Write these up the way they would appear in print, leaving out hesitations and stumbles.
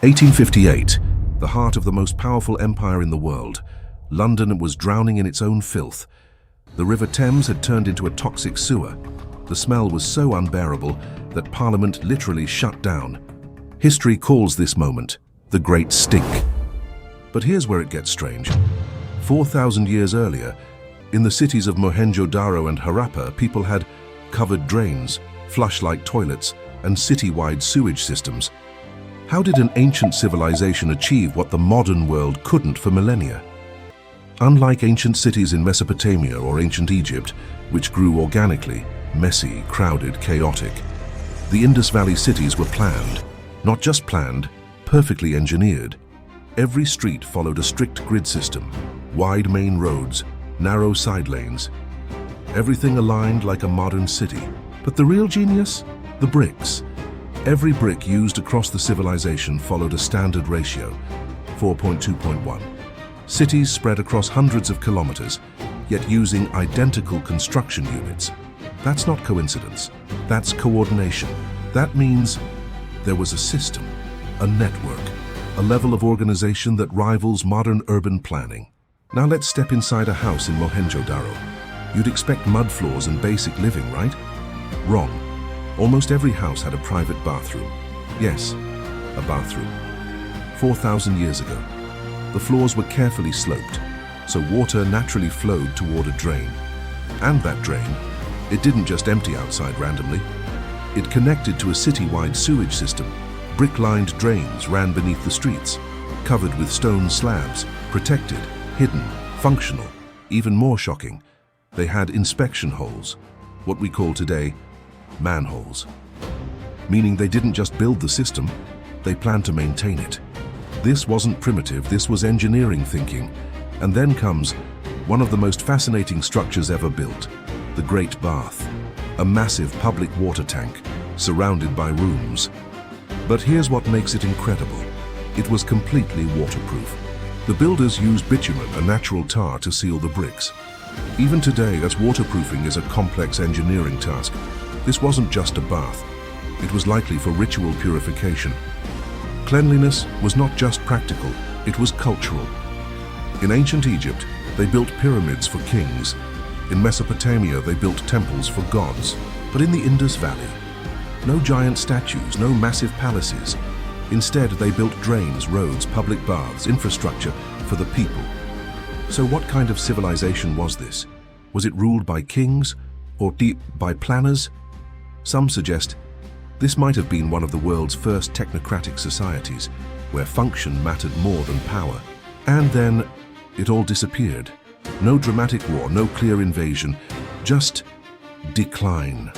1858, the heart of the most powerful empire in the world. London was drowning in its own filth. The River Thames had turned into a toxic sewer. The smell was so unbearable that Parliament literally shut down. History calls this moment the Great Stink. But here's where it gets strange. 4,000 years earlier, in the cities of Mohenjo-Daro and Harappa, people had covered drains, flush-like toilets, and city-wide sewage systems. How did an ancient civilization achieve what the modern world couldn't for millennia? Unlike ancient cities in Mesopotamia or ancient Egypt, which grew organically, messy, crowded, chaotic, the Indus Valley cities were planned. Not just planned, perfectly engineered. Every street followed a strict grid system, wide main roads, narrow side lanes. Everything aligned like a modern city. But the real genius? The bricks. Every brick used across the civilization followed a standard ratio, 4.2.1. Cities spread across hundreds of kilometers, yet using identical construction units. That's not coincidence. That's coordination. That means there was a system, a network, a level of organization that rivals modern urban planning. Now let's step inside a house in Mohenjo-Daro. You'd expect mud floors and basic living, right? Wrong. Almost every house had a private bathroom. Yes, a bathroom. 4,000 years ago. The floors were carefully sloped, so water naturally flowed toward a drain. And that drain, it didn't just empty outside randomly. It connected to a city-wide sewage system. Brick-lined drains ran beneath the streets, covered with stone slabs, protected, hidden, functional. Even more shocking, they had inspection holes, what we call today manholes. Meaning they didn't just build the system, they planned to maintain it. This wasn't primitive, this was engineering thinking. And then comes one of the most fascinating structures ever built, the Great Bath, a massive public water tank surrounded by rooms. But here's what makes it incredible. It was completely waterproof. The builders used bitumen, a natural tar, to seal the bricks. Even today, as waterproofing is a complex engineering task, this wasn't just a bath. It was likely for ritual purification. Cleanliness was not just practical, it was cultural. In ancient Egypt, they built pyramids for kings. In Mesopotamia, they built temples for gods. But in the Indus Valley, no giant statues, no massive palaces. Instead, they built drains, roads, public baths, infrastructure for the people. So what kind of civilization was this? Was it ruled by kings or by planners? Some suggest this might have been one of the world's first technocratic societies, where function mattered more than power. And then it all disappeared. No dramatic war, no clear invasion, just decline.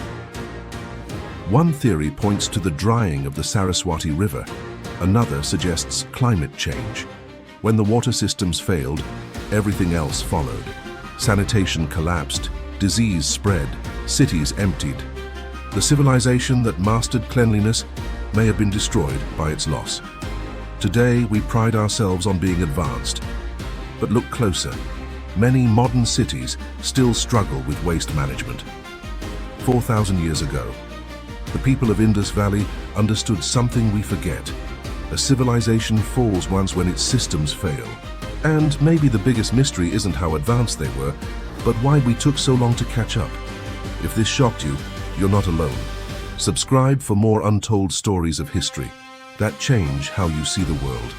One theory points to the drying of the Saraswati River. Another suggests climate change. When the water systems failed, everything else followed. Sanitation collapsed, disease spread, cities emptied. The civilization that mastered cleanliness may have been destroyed by its loss. Today, we pride ourselves on being advanced. But look closer. Many modern cities still struggle with waste management. 4,000 years ago, the people of Indus Valley understood something we forget. A civilization falls once when its systems fail. And maybe the biggest mystery isn't how advanced they were, but why we took so long to catch up. If this shocked you, you're not alone. Subscribe for more untold stories of history that change how you see the world.